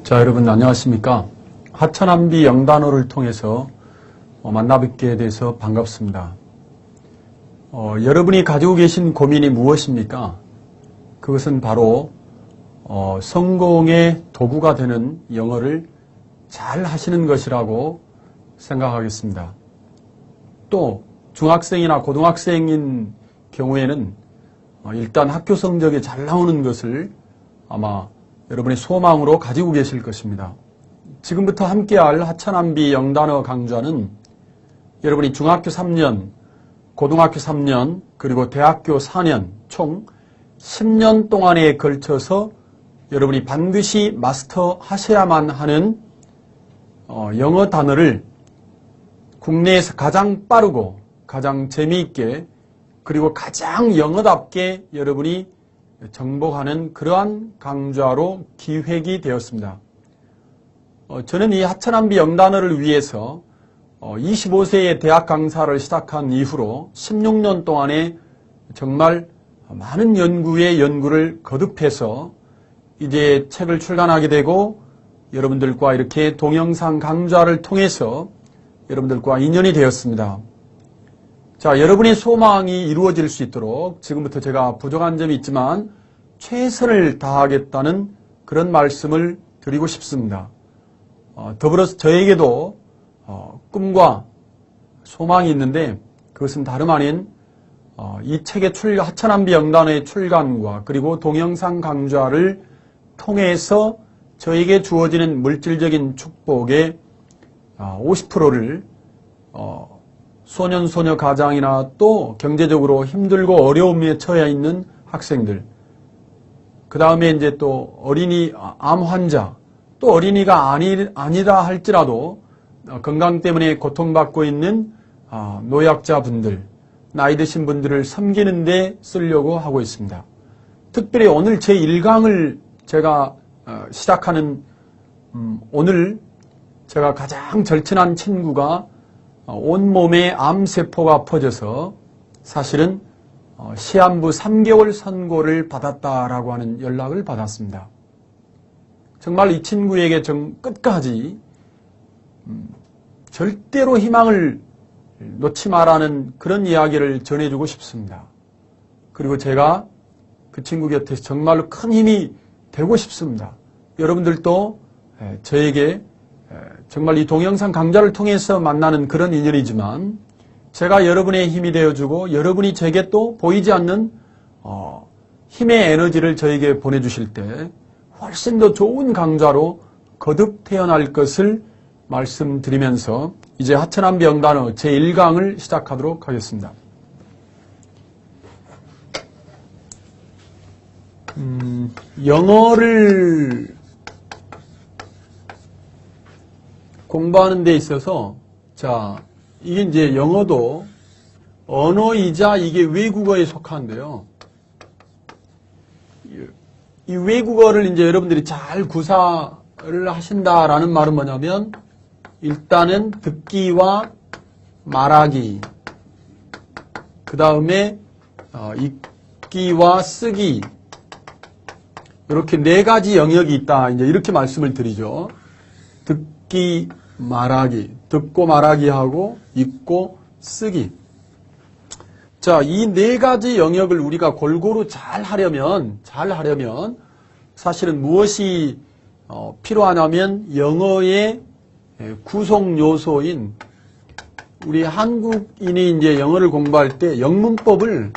자, 여러분 안녕하십니까? 하천한비 영단어를 통해서 만나뵙게 돼서 반갑습니다. 여러분이 가지고 계신 고민이 무엇입니까? 그것은 바로 성공의 도구가 되는 영어를 잘 하시는 것이라고 생각하겠습니다. 또 중학생이나 고등학생인 경우에는 일단 학교 성적이 잘 나오는 것을 아마 여러분의 소망으로 가지고 계실 것입니다. 지금부터 함께할 하천한비 영단어 강좌는 여러분이 중학교 3년, 고등학교 3년, 그리고 대학교 4년, 총 10년 동안에 걸쳐서 여러분이 반드시 마스터하셔야만 하는 영어 단어를 국내에서 가장 빠르고 가장 재미있게 그리고 가장 영어답게 여러분이 정복하는 그러한 강좌로 기획이 되었습니다. 저는 이 하천한비 영단어를 위해서 25세에 대학 강사를 시작한 이후로 16년 동안에 정말 많은 연구를 거듭해서 이제 책을 출간하게 되고 여러분들과 이렇게 동영상 강좌를 통해서 여러분들과 인연이 되었습니다. 자, 여러분의 소망이 이루어질 수 있도록 지금부터 제가 부족한 점이 있지만 최선을 다하겠다는 그런 말씀을 드리고 싶습니다. 더불어서 저에게도 꿈과 소망이 있는데 그것은 다름 아닌 이 책의 하천한비 영단어의 출간과 그리고 동영상 강좌를 통해서 저에게 주어지는 물질적인 축복의 50%를 소년소녀 가장이나 또 경제적으로 힘들고 어려움에 처해 있는 학생들, 그 다음에 이제 또 어린이 암 환자, 또 어린이가 아니라 할지라도 건강 때문에 고통받고 있는 노약자분들, 나이 드신 분들을 섬기는 데 쓰려고 하고 있습니다. 특별히 오늘 제 1강을 제가 시작하는 오늘 제가 가장 절친한 친구가 온몸에 암세포가 퍼져서 사실은 시한부 3개월 선고를 받았다라고 하는 연락을 받았습니다. 정말 이 친구에게 끝까지 절대로 희망을 놓지 말라는 그런 이야기를 전해주고 싶습니다. 그리고 제가 그 친구 곁에서 정말로 큰 힘이 되고 싶습니다. 여러분들도 저에게 정말 이 동영상 강좌를 통해서 만나는 그런 인연이지만 제가 여러분의 힘이 되어주고 여러분이 제게 또 보이지 않는 힘의 에너지를 저에게 보내주실 때 훨씬 더 좋은 강좌로 거듭 태어날 것을 말씀드리면서 이제 하천한비 영단어 제1강을 시작하도록 하겠습니다. 영어를 공부하는 데 있어서 자, 이게 이제 영어도 언어이자 이게 외국어에 속하는데요. 이 외국어를 이제 여러분들이 잘 구사를 하신다라는 말은 뭐냐면 일단은 듣기와 말하기, 그 다음에 읽기와 쓰기, 이렇게 4가지 영역이 있다. 이제 이렇게 말씀을 드리죠. 듣기, 말하기, 듣고 말하기 하고 읽고 쓰기. 자, 이 4가지 영역을 우리가 골고루 잘 하려면 사실은 무엇이 필요하냐면 영어의 구성 요소인 우리 한국인이 이제 영어를 공부할 때 영문법을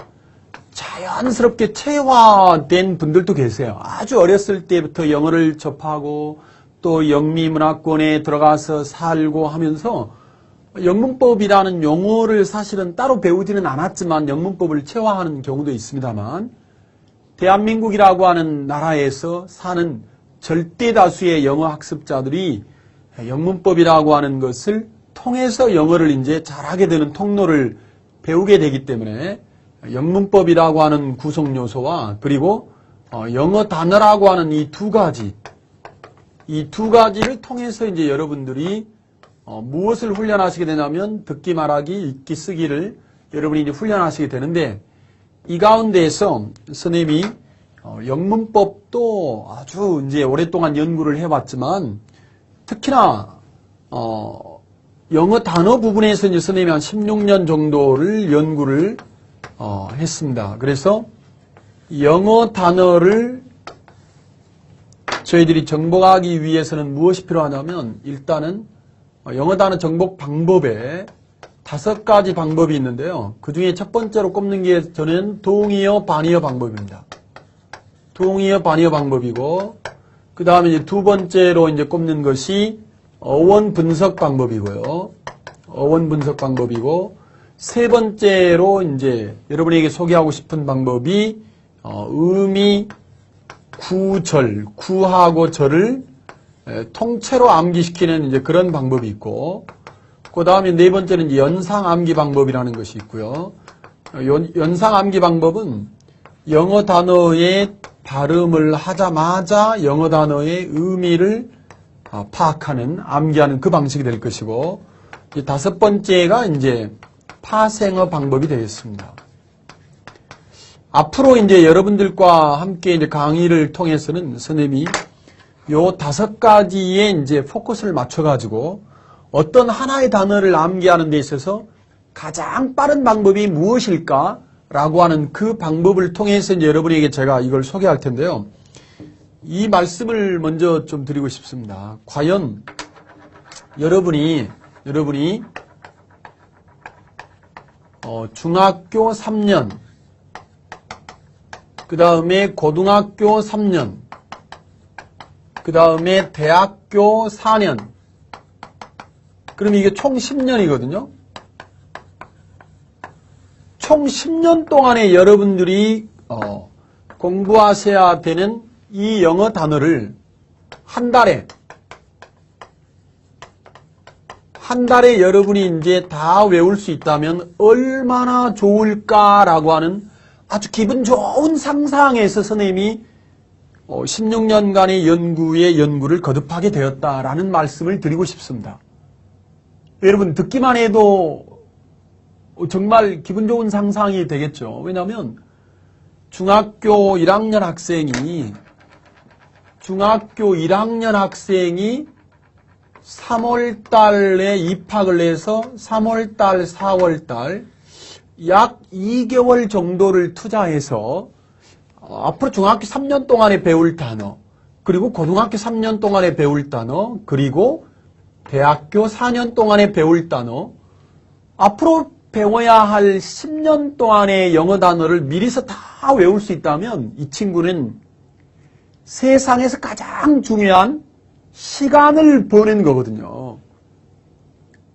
자연스럽게 체화된 분들도 계세요. 아주 어렸을 때부터 영어를 접하고 또 영미문화권에 들어가서 살고 하면서 영문법이라는 용어를 사실은 따로 배우지는 않았지만 영문법을 체화하는 경우도 있습니다만 대한민국이라고 하는 나라에서 사는 절대 다수의 영어 학습자들이 영문법이라고 하는 것을 통해서 영어를 이제 잘하게 되는 통로를 배우게 되기 때문에 영문법이라고 하는 구성 요소와 그리고 영어 단어라고 하는 이 두 가지를 통해서 이제 여러분들이 무엇을 훈련하시게 되냐면 듣기, 말하기, 읽기, 쓰기를 여러분이 이제 훈련하시게 되는데 이 가운데에서 선생님이 영문법도 아주 이제 오랫동안 연구를 해왔지만 특히나 영어 단어 부분에서 이제 선생님이 한 16년 정도를 연구를 했습니다. 그래서 영어 단어를 저희들이 정복하기 위해서는 무엇이 필요하냐면 일단은 영어 단어 정복 방법에 5가지 방법이 있는데요. 그 중에 첫 번째로 꼽는 게 저는 동의어, 반의어 방법입니다. 동의어, 반의어 방법이고, 그 다음에 이제 두 번째로 이제 꼽는 것이 어원 분석 방법이고요. 어원 분석 방법이고, 세 번째로 이제 여러분에게 소개하고 싶은 방법이 의미, 구절, 구하고 절을 통째로 암기시키는 이제 그런 방법이 있고, 그 다음에 네 번째는 이제 연상 암기 방법이라는 것이 있고요. 연상 암기 방법은 영어 단어의 발음을 하자마자 영어 단어의 의미를 파악하는, 암기하는 그 방식이 될 것이고, 이제 5번째가 이제 파생어 방법이 되겠습니다. 앞으로 이제 여러분들과 함께 이제 강의를 통해서는 선생님이 요 5가지에 이제 포커스를 맞춰가지고 어떤 하나의 단어를 암기하는 데 있어서 가장 빠른 방법이 무엇일까라고 하는 그 방법을 통해서 이제 여러분에게 제가 이걸 소개할 텐데요. 이 말씀을 먼저 좀 드리고 싶습니다. 과연 여러분이 중학교 3년, 그 다음에 고등학교 3년, 그 다음에 대학교 4년, 그럼 이게 총 10년이거든요. 총 10년 동안에 여러분들이 공부하셔야 되는 이 영어 단어를 한 달에 여러분이 이제 다 외울 수 있다면 얼마나 좋을까라고 하는 아주 기분 좋은 상상에서 선생님이 16년간의 연구를 거듭하게 되었다라는 말씀을 드리고 싶습니다. 여러분 듣기만 해도 정말 기분 좋은 상상이 되겠죠. 왜냐하면 중학교 1학년 학생이 3월 달에 입학을 해서 3월 달, 4월 달 약 2개월 정도를 투자해서 앞으로 중학교 3년 동안에 배울 단어, 그리고 고등학교 3년 동안에 배울 단어, 그리고 대학교 4년 동안에 배울 단어, 앞으로 배워야 할 10년 동안의 영어 단어를 미리서 다 외울 수 있다면 이 친구는 세상에서 가장 중요한 시간을 버는 거거든요.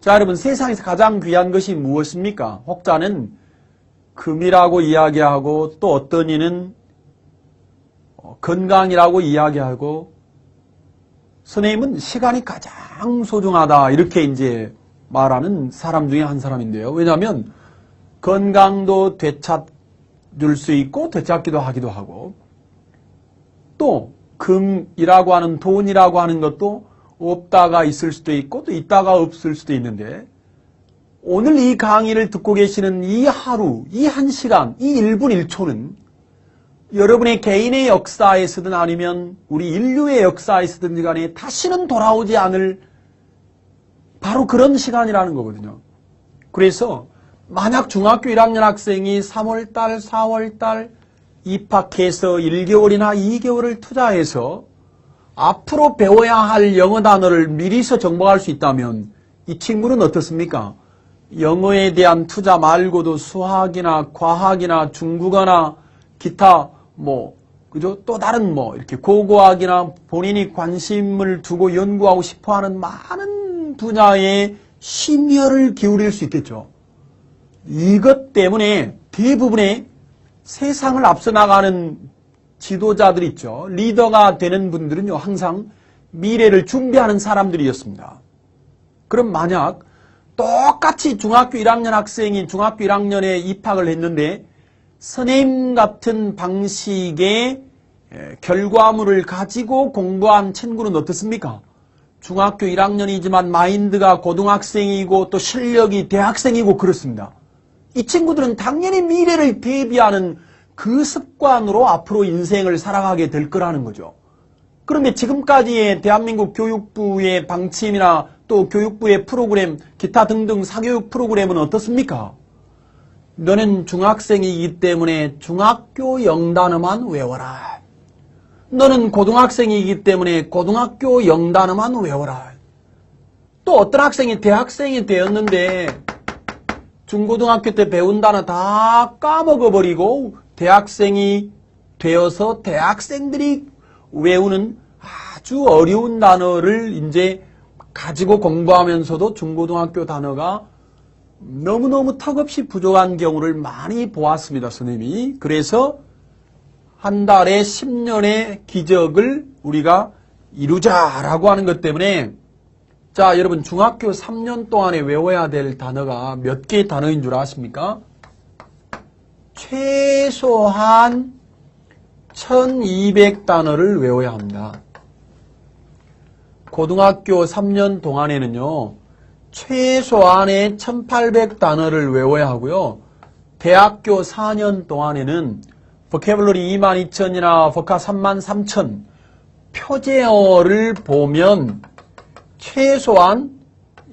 자, 여러분, 세상에서 가장 귀한 것이 무엇입니까? 혹자는 금이라고 이야기하고 또 어떤 이는 건강이라고 이야기하고, 선생님은 시간이 가장 소중하다 이렇게 이제 말하는 사람 중에 한 사람인데요. 왜냐하면 건강도 되찾을 수 있고 되찾기도 하기도 하고, 또 금이라고 하는 돈이라고 하는 것도 없다가 있을 수도 있고 또 있다가 없을 수도 있는데, 오늘 이 강의를 듣고 계시는 이 하루, 이 1시간, 이 1분 1초는 여러분의 개인의 역사에서든 아니면 우리 인류의 역사에서든 간에 다시는 돌아오지 않을 바로 그런 시간이라는 거거든요. 그래서 만약 중학교 1학년 학생이 3월달, 4월달 입학해서 1개월이나 2개월을 투자해서 앞으로 배워야 할 영어 단어를 미리서 정복할 수 있다면 이 친구는 어떻습니까? 영어에 대한 투자 말고도 수학이나 과학이나 중국어나 기타 그죠? 또 다른 이렇게 고고학이나 본인이 관심을 두고 연구하고 싶어 하는 많은 분야에 심혈을 기울일 수 있겠죠. 이것 때문에 대부분의 세상을 앞서 나가는 지도자들 있죠. 리더가 되는 분들은요, 항상 미래를 준비하는 사람들이었습니다. 그럼 만약 똑같이 중학교 1학년 학생이 중학교 1학년에 입학을 했는데 선생님 같은 방식의 결과물을 가지고 공부한 친구는 어떻습니까? 중학교 1학년이지만 마인드가 고등학생이고 또 실력이 대학생이고 그렇습니다. 이 친구들은 당연히 미래를 대비하는 그 습관으로 앞으로 인생을 살아가게 될 거라는 거죠. 그런데 지금까지의 대한민국 교육부의 방침이나 또 교육부의 프로그램, 기타 등등 사교육 프로그램은 어떻습니까? 너는 중학생이기 때문에 중학교 영단어만 외워라. 너는 고등학생이기 때문에 고등학교 영단어만 외워라. 또 어떤 학생이 대학생이 되었는데 중고등학교 때 배운 단어 다 까먹어버리고 대학생이 되어서 대학생들이 외우는 아주 어려운 단어를 이제 가지고 공부하면서도 중고등학교 단어가 너무너무 턱없이 부족한 경우를 많이 보았습니다, 선생님이. 그래서 한 달에 10년의 기적을 우리가 이루자라고 하는 것 때문에 자, 여러분 중학교 3년 동안에 외워야 될 단어가 몇 개의 단어인 줄 아십니까? 최소한 1200단어를 외워야 합니다. 고등학교 3년 동안에는요. 최소한의 1800단어를 외워야 하고요. 대학교 4년 동안에는 vocabulary 22000이나 vocab 33000 표제어를 보면 최소한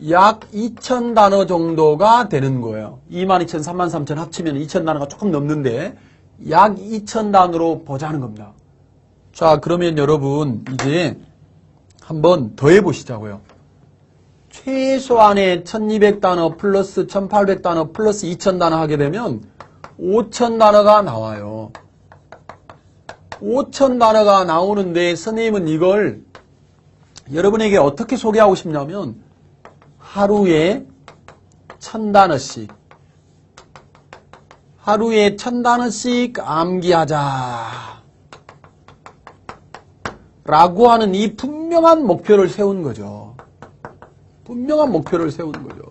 약 2000단어 정도가 되는 거예요. 22000, 33000 합치면 2000단어가 조금 넘는데 약 2000단어로 보자는 겁니다. 자, 그러면 여러분 이제 한번 더 해보시자고요. 최소한의 1200단어 플러스 1800단어 플러스 2000단어 하게 되면 5000단어가 나와요. 5000단어가 나오는데 선생님은 이걸 여러분에게 어떻게 소개하고 싶냐면 하루에 1000단어씩 하루에 1000단어씩 암기하자 라고 하는 이 분명한 목표를 세운 거죠. 분명한 목표를 세우는 거죠.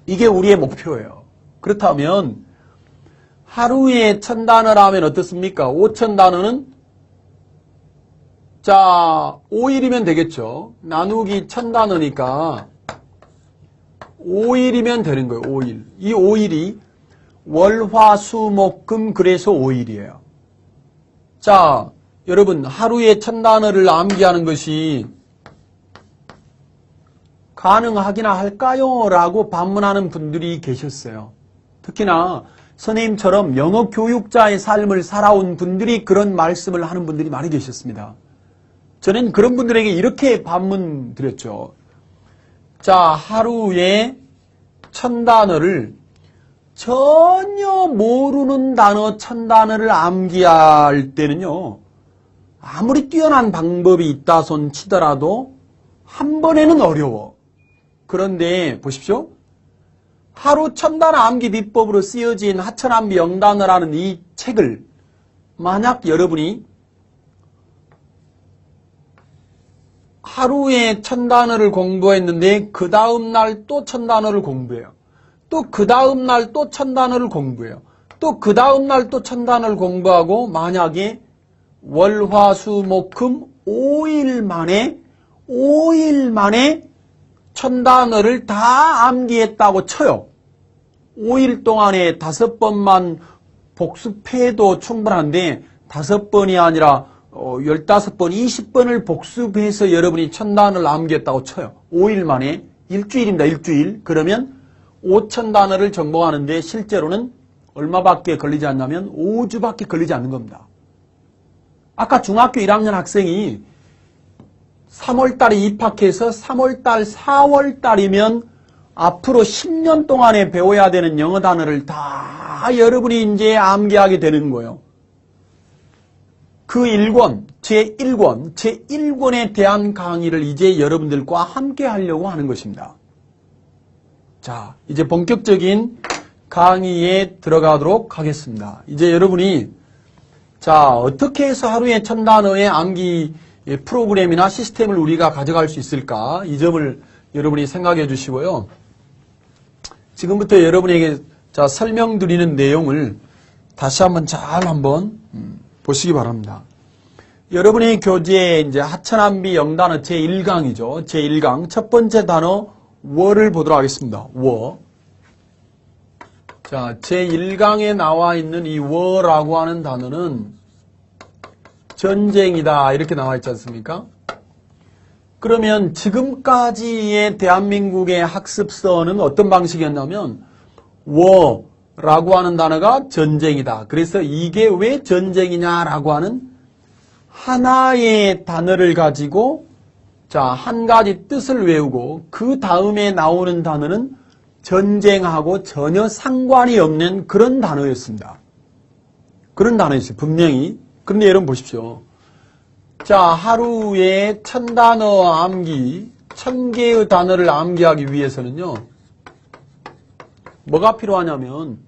이게 우리의 목표예요. 그렇다면 하루에 1000단어라면 어떻습니까? 5000단어는 자 5일이면 되겠죠. 나누기 1000단어니까 5일이면 되는 거예요. 5일. 이 5일이 월, 화, 수, 목, 금 그래서 5일이에요. 자 여러분 하루에 1000단어를 암기하는 것이 가능하기나 할까요? 라고 반문하는 분들이 계셨어요. 특히나 선생님처럼 영어 교육자의 삶을 살아온 분들이 그런 말씀을 하는 분들이 많이 계셨습니다. 저는 그런 분들에게 이렇게 반문 드렸죠. 자, 하루에 1000단어를 전혀 모르는 단어 1000단어를 암기할 때는요. 아무리 뛰어난 방법이 있다 손 치더라도 한 번에는 어려워. 그런데 보십시오. 하루 1000단어 암기 비법으로 쓰여진 하천암비 영단어라는 이 책을 만약 여러분이 하루에 1000단어를 공부했는데 그 다음날 또 1000단어를 공부해요. 또 그 다음날 또 1000단어를 공부해요. 또 그 다음날 또 1000단어를 공부하고 만약에 월, 화, 수, 목, 금 5일 만에 1000단어를 다 암기했다고 쳐요. 5일 동안에 5번만 복습해도 충분한데 5번이 아니라 15번, 20번을 복습해서 여러분이 1000단어를 암기했다고 쳐요. 5일 만에 일주일입니다. 일주일. 그러면 5000단어를 전공하는데 실제로는 얼마밖에 걸리지 않냐면 5주밖에 걸리지 않는 겁니다. 아까 중학교 1학년 학생이 3월달에 입학해서 3월달, 4월달이면 앞으로 10년 동안에 배워야 되는 영어 단어를 다 여러분이 이제 암기하게 되는 거예요. 그 1권, 제1권에 대한 강의를 이제 여러분들과 함께 하려고 하는 것입니다. 자, 이제 본격적인 강의에 들어가도록 하겠습니다. 이제 여러분이 자, 어떻게 해서 하루에 1000단어의 암기 프로그램이나 시스템을 우리가 가져갈 수 있을까? 이 점을 여러분이 생각해 주시고요. 지금부터 여러분에게 자, 설명드리는 내용을 다시 한번 잘 한번 보시기 바랍니다. 여러분의 교재에 이제 하천암비 영단어 제1강이죠. 제1강 첫 번째 단어 워를 보도록 하겠습니다. 워. 자, 자, 제1강에 나와 있는 이 워라고 하는 단어는 전쟁이다 이렇게 나와 있지 않습니까? 그러면 지금까지의 대한민국의 학습서는 어떤 방식이었냐면 워라고 하는 단어가 전쟁이다. 그래서 이게 왜 전쟁이냐라고 하는 하나의 단어를 가지고 자, 한 가지 뜻을 외우고 그 다음에 나오는 단어는 전쟁하고 전혀 상관이 없는 그런 단어였습니다. 그런 단어였어요. 분명히. 그런데 여러분 보십시오. 자, 하루에 1000단어 암기, 1000개의 단어를 암기하기 위해서는요. 뭐가 필요하냐면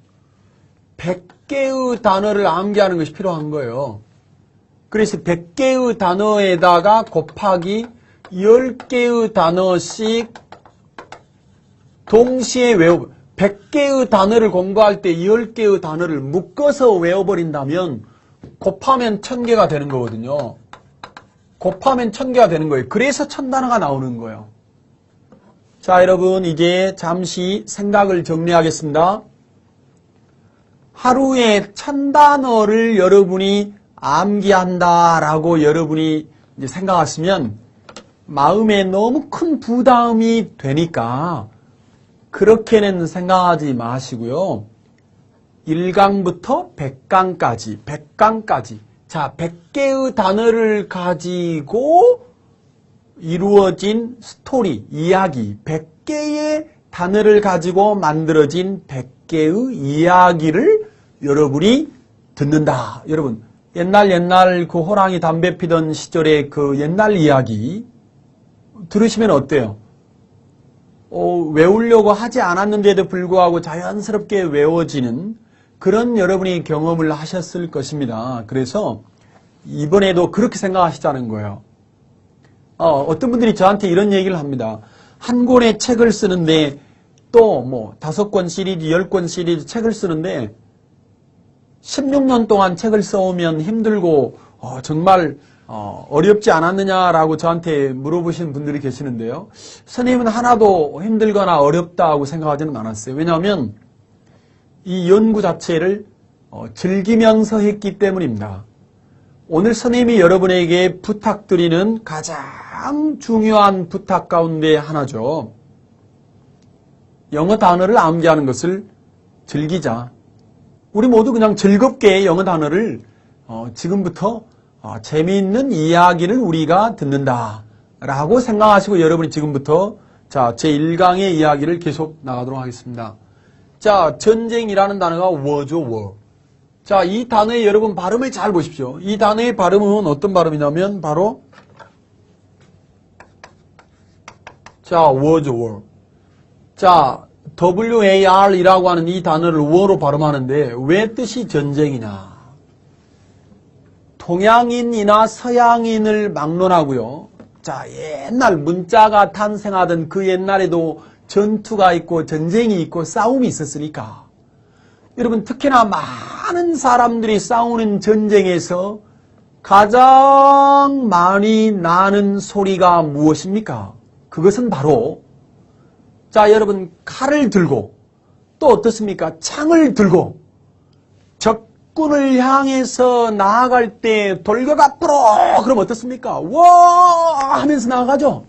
100개의 단어를 암기하는 것이 필요한 거예요. 그래서 100개의 단어에다가 곱하기 10개의 단어씩 동시에 100개의 단어를 공부할 때 10개의 단어를 묶어서 외워버린다면 곱하면 1000개가 되는 거거든요. 곱하면 1000개가 되는 거예요. 그래서 1000단어가 나오는 거예요. 자, 여러분 이제 잠시 생각을 정리하겠습니다. 하루에 1000단어를 여러분이 암기한다라고 여러분이 이제 생각하시면 마음에 너무 큰 부담이 되니까 그렇게는 생각하지 마시고요. 1강부터 100강까지. 자, 100개의 단어를 가지고 이루어진 스토리, 이야기, 100개의 단어를 가지고 만들어진 100개의 이야기를 여러분이 듣는다. 여러분, 옛날 그 호랑이 담배 피던 시절의 그 옛날 이야기 들으시면 어때요? 외우려고 하지 않았는데도 불구하고 자연스럽게 외워지는 그런 여러분이 경험을 하셨을 것입니다. 그래서 이번에도 그렇게 생각하시자는 거예요. 어떤 분들이 저한테 이런 얘기를 합니다. 한 권의 책을 쓰는데 또 뭐 5권 시리즈, 10권 시리즈 책을 쓰는데 16년 동안 책을 써오면 힘들고 정말 어렵지 않았느냐라고 저한테 물어보시는 분들이 계시는데요. 선생님은 하나도 힘들거나 어렵다고 생각하지는 않았어요. 왜냐하면 이 연구 자체를 즐기면서 했기 때문입니다. 오늘 선생님이 여러분에게 부탁드리는 가장 중요한 부탁 가운데 하나죠. 영어 단어를 암기하는 것을 즐기자. 우리 모두 그냥 즐겁게 영어 단어를 지금부터 재미있는 이야기를 우리가 듣는다 라고 생각하시고 여러분이 지금부터 자, 제1강의 이야기를 계속 나가도록 하겠습니다. 자, 전쟁이라는 단어가 워죠, 워. 자, 이 단어의 여러분 발음을 잘 보십시오. 이 단어의 발음은 어떤 발음이냐면 바로 자, 워죠, 워. 자, WAR이라고 하는 이 단어를 워로 발음하는데 왜 뜻이 전쟁이냐? 동양인이나 서양인을 막론하고요. 자, 옛날 문자가 탄생하던 그 옛날에도 전투가 있고 전쟁이 있고 싸움이 있었으니까 여러분 특히나 많은 사람들이 싸우는 전쟁에서 가장 많이 나는 소리가 무엇입니까? 그것은 바로 자, 여러분 칼을 들고 또 어떻습니까? 창을 들고 적군을 향해서 나아갈 때 돌격 앞으로 그럼 어떻습니까? 와 하면서 나아가죠.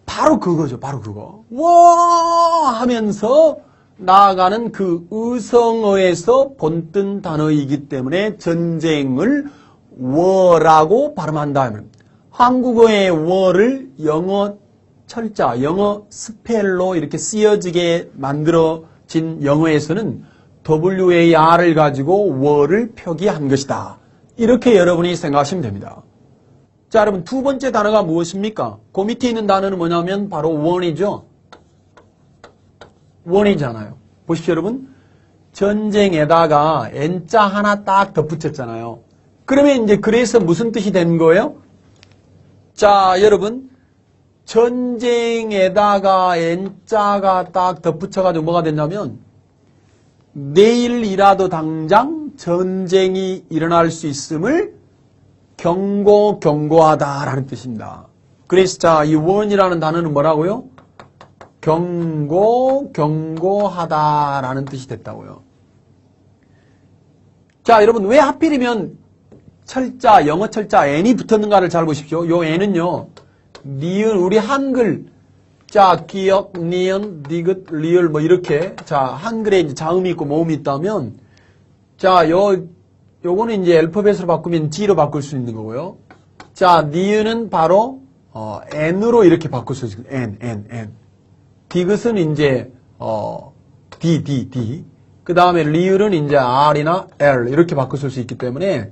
바로 그거죠. 바로 그거. 와 하면서 나아가는 그 의성어에서 본뜬 단어이기 때문에 전쟁을 워라고 발음한다. 한국어의 워를 영어 철자, 영어 스펠로 이렇게 쓰여지게 만들어진 영어에서는 WAR을 가지고 워를 표기한 것이다. 이렇게 여러분이 생각하시면 됩니다. 자, 여러분 두 번째 단어가 무엇입니까? 그 밑에 있는 단어는 뭐냐면 바로 원이죠. 원이잖아요. 보십시오, 여러분. 전쟁에다가 N자 하나 딱 덧붙였잖아요. 그러면 이제 그래서 무슨 뜻이 된 거예요? 자, 여러분. 전쟁에다가 N자가 딱 덧붙여가지고 뭐가 됐냐면 내일이라도 당장 전쟁이 일어날 수 있음을 경고하다라는 뜻입니다. 그래서 자, 이 원이라는 단어는 뭐라고요? 경고하다라는 뜻이 됐다고요. 자, 여러분 왜 하필이면 철자, 영어 철자 n이 붙었는가를 잘 보십시오. 요 n은요, 니은, 우리 한글, 자, 기역, 니은, 디귿, 리을 뭐 이렇게, 자, 한글에 이제 자음이 있고 모음이 있다면, 자, 요거는 이제 알파벳으로 바꾸면 G로 바꿀 수 있는 거고요. 자, 니은은 바로 n으로 이렇게 바꿀 수 있어요. n. 디귿은 이제 D. 그 다음에 리을은 이제 R이나 L 이렇게 바꿀 수 있기 때문에,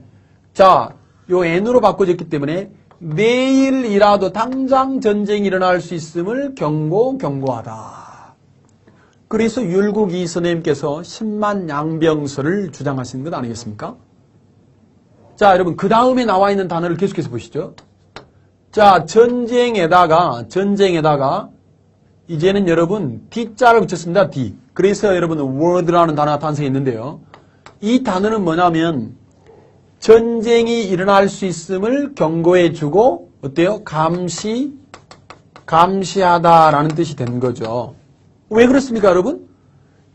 자, 요 n으로 바꿔졌기 때문에 내일이라도 당장 전쟁이 일어날 수 있음을 경고하다. 그래서 율곡 이선생님께서 10만 양병설을 주장하신 것 아니겠습니까? 자, 여러분 그 다음에 나와 있는 단어를 계속해서 보시죠. 자, 전쟁에다가 이제는 여러분 D자를 붙였습니다. D. 그래서 여러분 word라는 단어가 탄생했는데요. 이 단어는 뭐냐면 전쟁이 일어날 수 있음을 경고해주고 어때요? 감시하다라는 뜻이 된 거죠. 왜 그렇습니까, 여러분?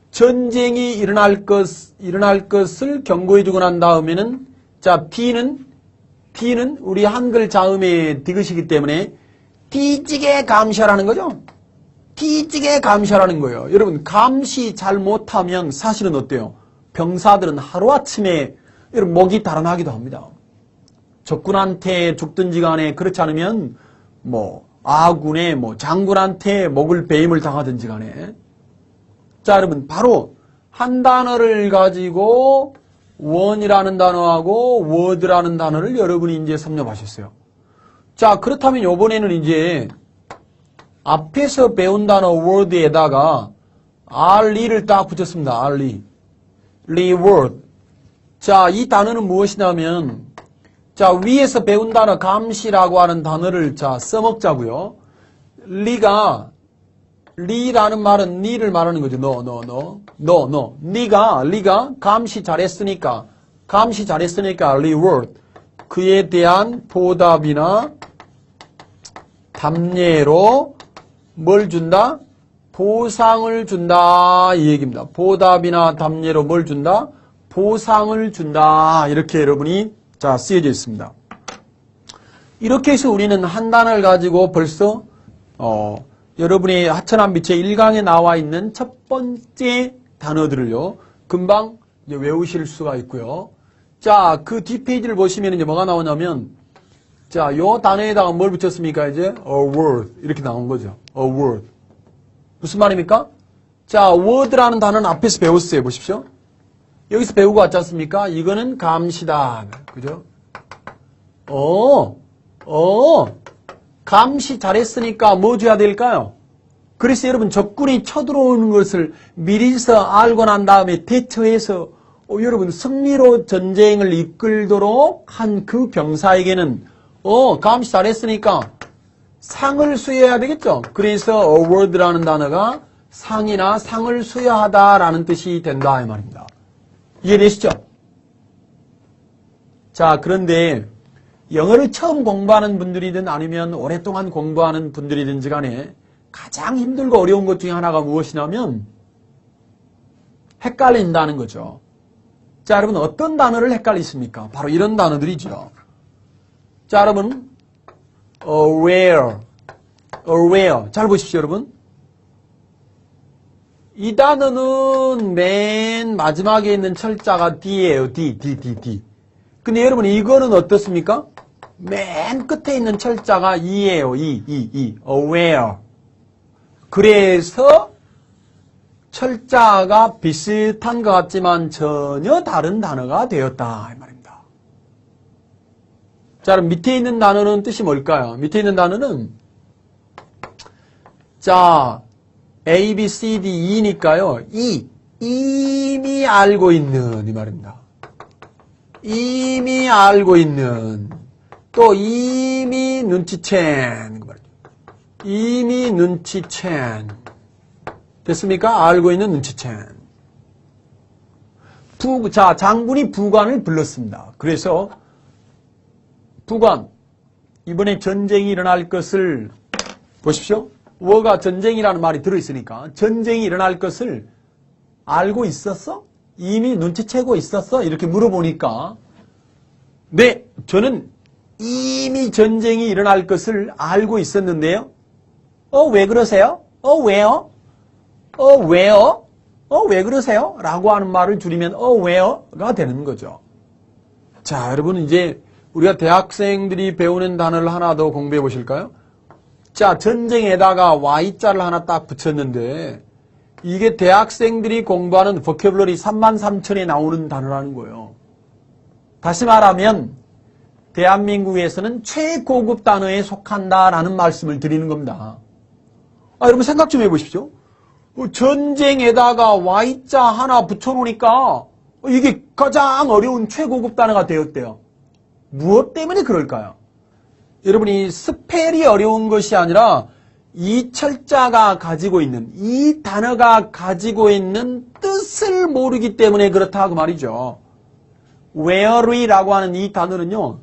전쟁이 일어날 것을 경고해주고 난 다음에는, 자, D는 우리 한글 자음의 디귿이기 때문에 뒤지게 감시하라는 거죠. 뒤지게 감시하라는 거예요. 여러분, 감시 잘 못하면 사실은 어때요? 병사들은 하루아침에 여러분 목이 달아나기도 합니다. 적군한테 죽든지 간에 그렇지 않으면 뭐 아군의 뭐 장군한테 목을 베임을 당하든지 간에. 자, 여러분 바로 한 단어를 가지고 원이라는 단어하고 word라는 단어를 여러분이 이제 섭렵하셨어요. 자, 그렇다면 이번에는 이제 앞에서 배운 단어 word에다가 r를 딱 붙였습니다. reword. 자, 이 단어는 무엇이냐면, 자, 위에서 배운 단어 감시라고 하는 단어를 자, 써먹자고요. 리라는 말은 니를 말하는 거죠. 너. 니가 감시 잘했으니까 reward. 그에 대한 보답이나 답례로 뭘 준다? 보상을 준다. 이 얘기입니다. 보답이나 답례로 뭘 준다? 보상을 준다. 이렇게 여러분이 자 쓰여져 있습니다. 이렇게 해서 우리는 한 단어를 가지고 벌써 여러분의 하천한 빛의 1강에 나와 있는 첫 번째 단어들을요 금방 이제 외우실 수가 있고요. 자, 그 뒷페이지를 보시면 이제 뭐가 나오냐면, 자, 요 단어에다가 뭘 붙였습니까? 이제 a word 이렇게 나온 거죠. a word. 무슨 말입니까? 자, word라는 단어는 앞에서 배웠어요. 보십시오. 여기서 배우고 왔지 않습니까? 이거는 감시다. 그죠? 감시 잘했으니까 뭐 줘야 될까요? 그래서 여러분 적군이 쳐들어오는 것을 미리서 알고 난 다음에 대처해서 여러분 승리로 전쟁을 이끌도록 한 그 병사에게는 감시 잘했으니까 상을 수여해야 되겠죠? 그래서 award라는 단어가 상이나 상을 수여하다라는 뜻이 된다 이 말입니다. 이해되시죠? 자, 그런데 영어를 처음 공부하는 분들이든 아니면 오랫동안 공부하는 분들이든지 간에 가장 힘들고 어려운 것 중에 하나가 무엇이냐면 헷갈린다는 거죠. 자, 여러분 어떤 단어를 헷갈리십니까? 바로 이런 단어들이죠. 자, 여러분 aware. 잘 보십시오, 여러분. 이 단어는 맨 마지막에 있는 철자가 D예요. D. 근데 여러분 이거는 어떻습니까? 맨 끝에 있는 철자가 E예요. E. aware. 그래서 철자가 비슷한 것 같지만 전혀 다른 단어가 되었다 이 말입니다. 자, 그럼 밑에 있는 단어는 뜻이 뭘까요? 밑에 있는 단어는 자, A, B, C, D, E니까요. 이미 알고 있는 이 말입니다. 이미 알고 있는 또 이미 눈치챈 그 말이죠. 이미 눈치챈 됐습니까? 알고 있는 눈치챈. 자, 장군이 부관을 불렀습니다. 그래서 부관 이번에 전쟁이 일어날 것을 보십시오. 워가 전쟁이라는 말이 들어있으니까 전쟁이 일어날 것을 알고 있었어? 이미 눈치채고 있었어? 이렇게 물어보니까 네, 저는 이미 전쟁이 일어날 것을 알고 있었는데요. 왜 그러세요? 왜요? 왜요? 왜 그러세요? 라고 하는 말을 줄이면 왜요?가 되는 거죠. 자, 여러분 이제 우리가 대학생들이 배우는 단어를 하나 더 공부해 보실까요? 자, 전쟁에다가 Y자를 하나 딱 붙였는데 이게 대학생들이 공부하는 보캐블러리 33,000에 나오는 단어라는 거예요. 다시 말하면 대한민국에서는 최고급 단어에 속한다라는 말씀을 드리는 겁니다. 여러분 생각 좀 해보십시오. 전쟁에다가 Y자 하나 붙여놓으니까 이게 가장 어려운 최고급 단어가 되었대요. 무엇 때문에 그럴까요? 여러분이 스펠이 어려운 것이 아니라 이 철자가 가지고 있는, 이 단어가 가지고 있는 뜻을 모르기 때문에 그렇다고 말이죠. weary라고 하는 이 단어는요.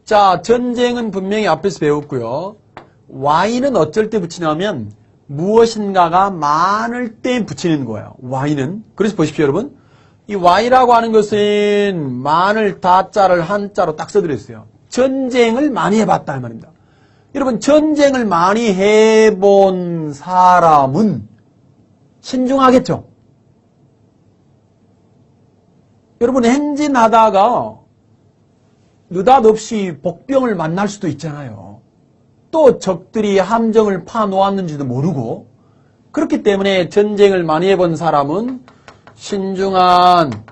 자, 전쟁은 분명히 앞에서 배웠고요. Y는 어쩔 때 붙이냐면 무엇인가가 많을 때 붙이는 거예요. Y는. 그래서 보십시오, 여러분. 이 Y라고 하는 것은 많을 다자를 한자로 딱 써드렸어요. 전쟁을 많이 해봤다 이 말입니다. 여러분 전쟁을 많이 해본 사람은 신중하겠죠. 여러분 행진하다가 느닷없이 복병을 만날 수도 있잖아요. 또 적들이 함정을 파놓았는지도 모르고 그렇기 때문에 전쟁을 많이 해본 사람은 신중한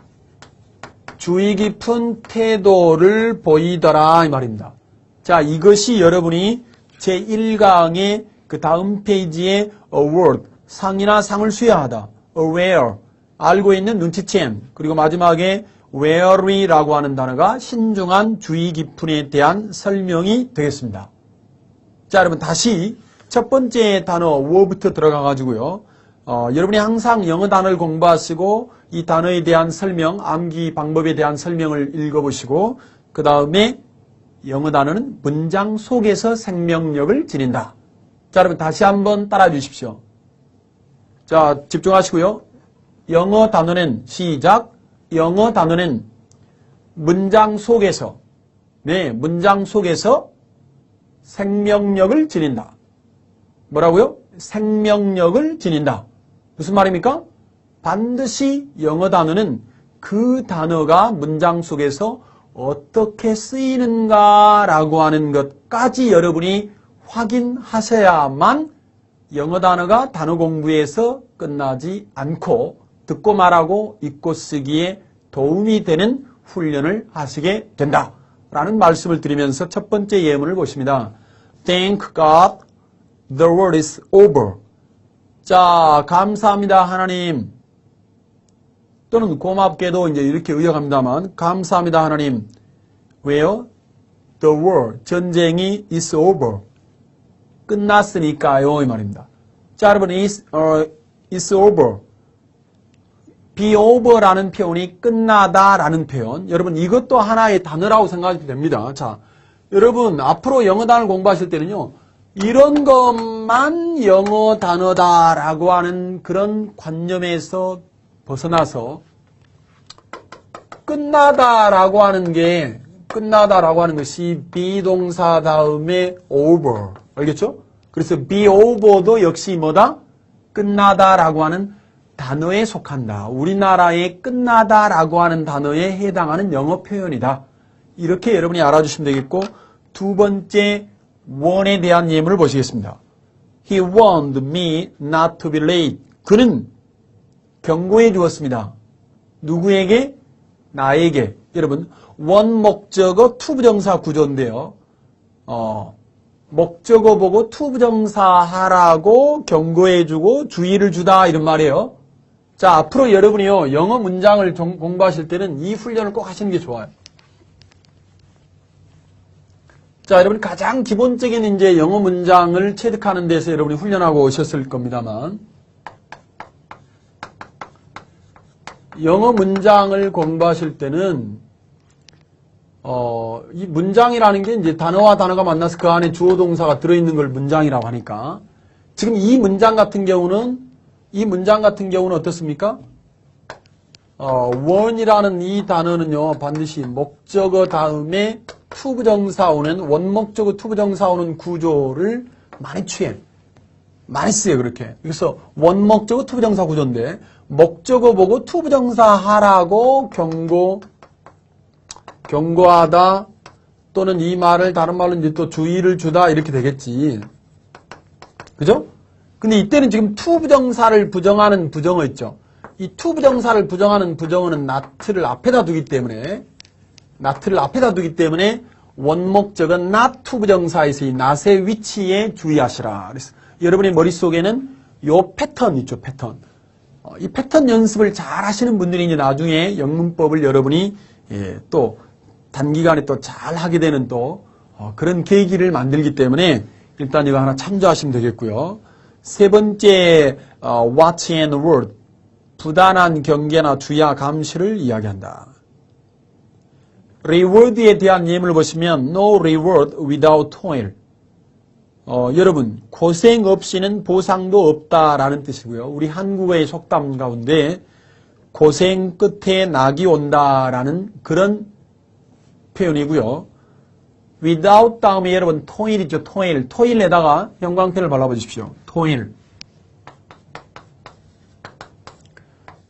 주의 깊은 태도를 보이더라 이 말입니다. 자, 이것이 여러분이 제1강의 그 다음 페이지에 award, 상이나 상을 수여하다, aware, 알고 있는 눈치챔, 그리고 마지막에 wary라고 하는 단어가 신중한 주의 깊은에 대한 설명이 되겠습니다. 자, 여러분 다시 첫 번째 단어 워부터 들어가 가지고요. 여러분이 항상 영어 단어를 공부하시고 이 단어에 대한 설명, 암기 방법에 대한 설명을 읽어보시고 그 다음에 영어 단어는 문장 속에서 생명력을 지닌다. 자, 여러분 다시 한번 따라해 주십시오. 자, 집중하시고요. 영어 단어는 시작. 영어 단어는 문장 속에서 문장 속에서 생명력을 지닌다. 뭐라고요? 생명력을 지닌다. 무슨 말입니까? 반드시 영어 단어는 그 단어가 문장 속에서 어떻게 쓰이는가라고 하는 것까지 여러분이 확인하셔야만 영어 단어가 단어 공부에서 끝나지 않고 듣고 말하고 읽고 쓰기에 도움이 되는 훈련을 하시게 된다라는 말씀을 드리면서 첫 번째 예문을 보십니다. Thank God the war is over. 자, 감사합니다 하나님. 또는 고맙게도 이제 이렇게 의역합니다만 감사합니다 하나님. 왜요? The war, 전쟁이 is over. 끝났으니까요 이 말입니다. 자, 여러분 is over. be over라는 표현이 끝나다라는 표현. 여러분 이것도 하나의 단어라고 생각하셔도 됩니다. 자, 여러분 앞으로 영어 단어를 공부하실 때는요. 이런 것만 영어 단어다라고 하는 그런 관념에서 벗어나서 끝나다라고 하는 것이 be 동사 다음에 over. 알겠죠? 그래서 be over도 역시 뭐다? 끝나다라고 하는 단어에 속한다. 우리나라의 끝나다라고 하는 단어에 해당하는 영어 표현이다. 이렇게 여러분이 알아주시면 되겠고 두 번째 warn에 대한 예문을 보시겠습니다. He warned me not to be late. 그는 경고해 주었습니다. 누구에게? 나에게. 여러분 원 목적어 투부정사 구조인데요. 목적어 보고 투부정사 하라고 경고해 주고 주의를 주다 이런 말이에요. 자, 앞으로 여러분이요 영어 문장을 공부하실 때는 이 훈련을 꼭 하시는 게 좋아요. 자, 여러분 가장 기본적인 이제 영어 문장을 체득하는 데서 여러분이 훈련하고 오셨을 겁니다만 영어 문장을 공부하실 때는 이 문장이라는 게 이제 단어와 단어가 만나서 그 안에 주어 동사가 들어있는 걸 문장이라고 하니까 지금 이 문장 같은 경우는 어떻습니까? 원이라는 이 단어는요, 반드시 목적어 다음에 투부정사 오는, 원목적어 투부정사 오는 구조를 많이 많이 쓰여요, 그렇게. 그래서 원목적어 투부정사 구조인데, 목적어 보고 투부정사 하라고 경고하다, 또는 이 말을 다른 말로 이제 또 주의를 주다, 이렇게 되겠지. 그죠? 근데 이때는 지금 투부정사를 부정하는 부정어 있죠. 이 투부정사를 부정하는 부정어는 not를 앞에다 두기 때문에 원목적은 not 투부정사에서 이 not의 위치에 주의하시라. 그래서 여러분의 머릿속에는 요 패턴 있죠, 패턴. 이 패턴 연습을 잘 하시는 분들이 이제 나중에 영문법을 여러분이 또 단기간에 또 잘 하게 되는 또 그런 계기를 만들기 때문에 일단 이거 하나 참조하시면 되겠고요. 세 번째, watch and word. 부단한 경계나 주의와 감시를 이야기한다. reward에 대한 예문을 보시면 no reward without toil. 여러분, 고생 없이는 보상도 없다라는 뜻이고요. 우리 한국어의 속담 가운데 고생 끝에 낙이 온다라는 그런 표현이고요. without 다음에 여러분 toil 있죠. toil에다가 형광펜을 발라보십시오. toil.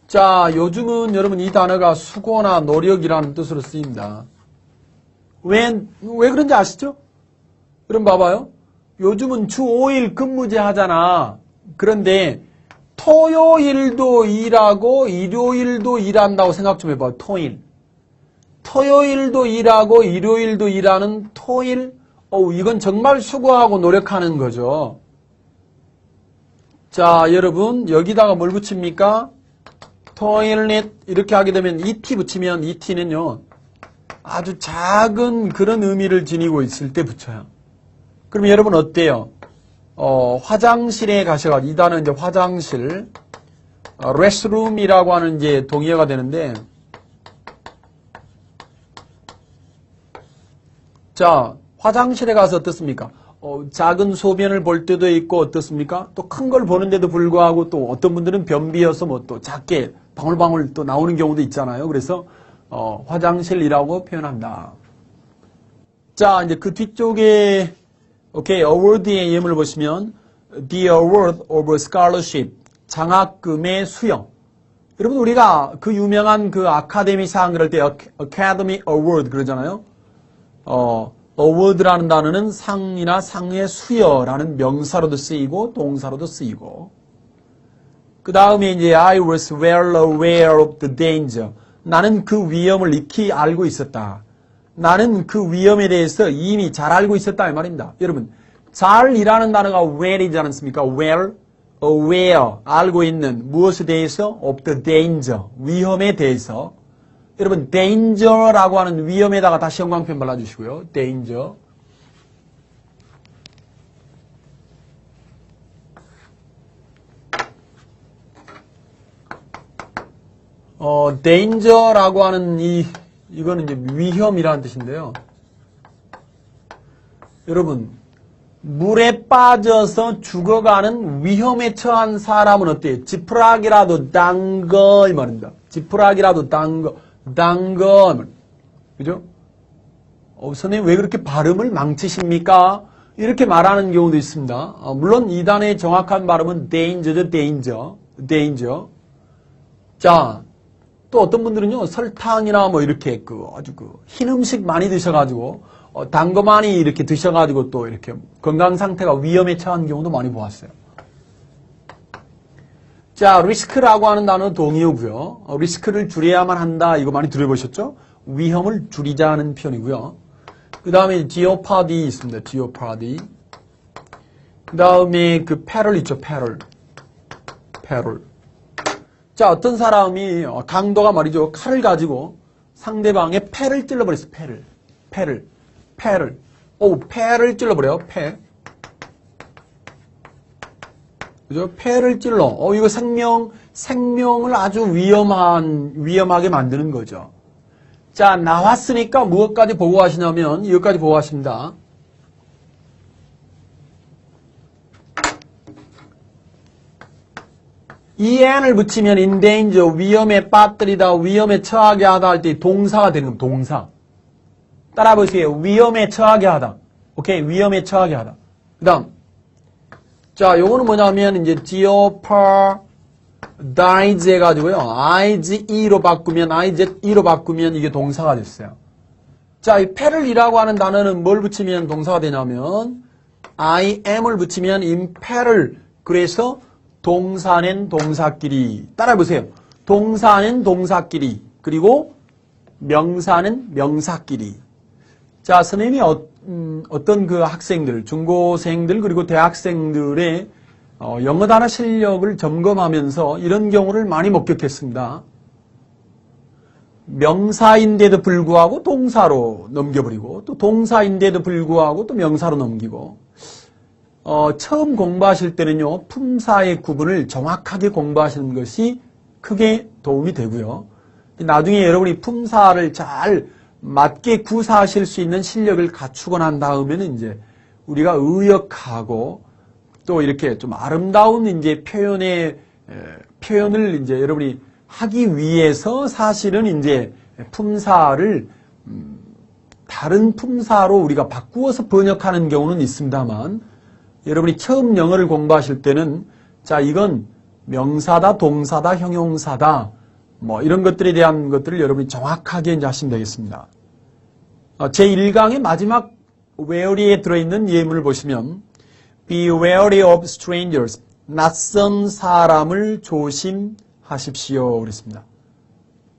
자, 요즘은 여러분 이 단어가 수고나 노력이라는 뜻으로 쓰입니다. 왜 그런지 아시죠? 그럼 봐봐요. 요즘은 주 5일 근무제 하잖아. 그런데 토요일도 일하고 일요일도 일한다고 생각 좀 해봐. 토요일도 일하고 일요일도 일하는 토일. 이건 정말 수고하고 노력하는 거죠. 자, 여러분 여기다가 뭘 붙입니까? 토일릿 이렇게 하게 되면 et 붙이면 et는요 아주 작은 그런 의미를 지니고 있을 때 붙여요. 그럼 여러분 어때요? 화장실에 가셔가지고 이 단어는 이제 화장실, restroom이라고 하는 이제 동의어가 되는데, 자 화장실에 가서 어떻습니까? 작은 소변을 볼 때도 있고 어떻습니까? 또 큰 걸 보는데도 불구하고 또 어떤 분들은 변비여서 뭐 또 작게 방울방울 또 나오는 경우도 있잖아요. 그래서 화장실이라고 표현한다. 자, 이제 그 뒤쪽에 award의 예문을 보시면 the award of scholarship, 장학금의 수여. 여러분 우리가 그 유명한 그 아카데미상 그럴 때 academy award 그러잖아요. award라는 단어는 상이나 상의 수여라는 명사로도 쓰이고 동사로도 쓰이고, 그 다음에 이제 I was well aware of the danger. 나는 그 위험을 익히 알고 있었다. 나는 그 위험에 대해서 이미 잘 알고 있었다 이 말입니다. 여러분 잘이라는 단어가 well이지 않습니까? well, aware, 알고 있는 무엇에 대해서? of the danger, 위험에 대해서. 여러분 danger라고 하는 위험에다가 다시 형광펜 발라주시고요. danger. danger라고 하는 이거는 이제 위험이라는 뜻인데요. 여러분 물에 빠져서 죽어가는 위험에 처한 사람은 어때요? 지푸라기라도 담거 이 말입니다. 지푸라기라도 담거. 그죠? 선생님 왜 그렇게 발음을 망치십니까? 이렇게 말하는 경우도 있습니다. 물론 이 단어의 정확한 발음은 danger죠. danger. 자, 또 어떤 분들은요 설탕이나 뭐 이렇게 아주 흰 음식 많이 드셔가지고 단 거 많이 이렇게 드셔가지고 또 이렇게 건강 상태가 위험에 처한 경우도 많이 보았어요. 자, 리스크라고 하는 단어는 동의어고요. 리스크를 줄여야만 한다. 이거 많이 들어보셨죠? 위험을 줄이자는 표현이고요. 그 다음에 jeopardy 있습니다. jeopardy. 그 다음에 그 peril 있죠. peril. 자, 어떤 사람이 강도가 말이죠. 칼을 가지고 상대방의 폐를 찔러버렸어요. 폐를. 폐를 찔러버려요. 그죠? 폐를 찔러. 이거 생명을 아주 위험하게 만드는 거죠. 자, 나왔으니까 무엇까지 보고하시냐면 이것까지 보고하십니다. en을 붙이면 in danger, 위험에 빠뜨리다, 위험에 처하게 하다 할 때 동사가 되는 겁니다. 동사. 따라 보세요. 위험에 처하게 하다. 오케이? 위험에 처하게 하다. 그 다음. 자, 요거는 뭐냐면, 이제, jeopardize 해가지고요. IGE로 바꾸면, IZE로 바꾸면 이게 동사가 됐어요. 자, 이 peril이라고 하는 단어는 뭘 붙이면 동사가 되냐면, IM을 붙이면 in peril. 그래서, 동사는 동사끼리. 따라해보세요. 동사는 동사끼리. 그리고, 명사는 명사끼리. 자, 선생님이 어떤 그 학생들, 중고생들, 그리고 대학생들의 영어 단어 실력을 점검하면서 이런 경우를 많이 목격했습니다. 명사인데도 불구하고 동사로 넘겨버리고, 또 동사인데도 불구하고 또 명사로 넘기고, 처음 공부하실 때는요, 품사의 구분을 정확하게 공부하시는 것이 크게 도움이 되고요. 나중에 여러분이 품사를 잘 맞게 구사하실 수 있는 실력을 갖추고 난 다음에는 이제 우리가 의역하고 또 이렇게 좀 아름다운 이제 표현을 이제 여러분이 하기 위해서 사실은 이제 품사를 다른 품사로 우리가 바꾸어서 번역하는 경우는 있습니다만 여러분이 처음 영어를 공부하실 때는 자, 이건 명사다, 동사다, 형용사다 뭐 이런 것들에 대한 것들을 여러분이 정확하게 이제 하시면 되겠습니다. 제1강의 마지막 wary에 들어있는 예문을 보시면 Be wary of strangers. 낯선 사람을 조심하십시오. 그랬습니다.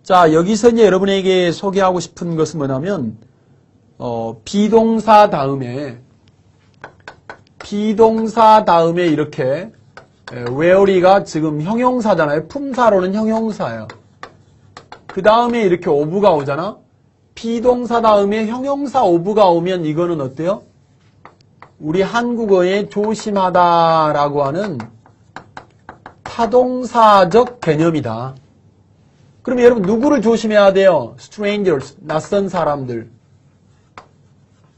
자, 여기서 이제 여러분에게 소개하고 싶은 것은 뭐냐면 비동사 다음에 이렇게 wary가 지금 형용사잖아요. 품사로는 형용사예요. 그 다음에 이렇게 of가 오잖아. 비동사 다음에 형용사 of가 오면 이거는 어때요? 우리 한국어에 조심하다라고 하는 타동사적 개념이다. 그러면 여러분 누구를 조심해야 돼요? strangers, 낯선 사람들.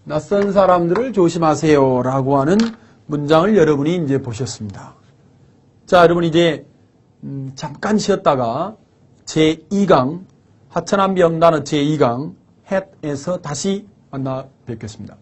낯선 사람들을 조심하세요 라고 하는 문장을 여러분이 이제 보셨습니다. 자, 여러분 이제 잠깐 쉬었다가 제2강 하천한 명단어 제2강 햇에서 다시 만나 뵙겠습니다.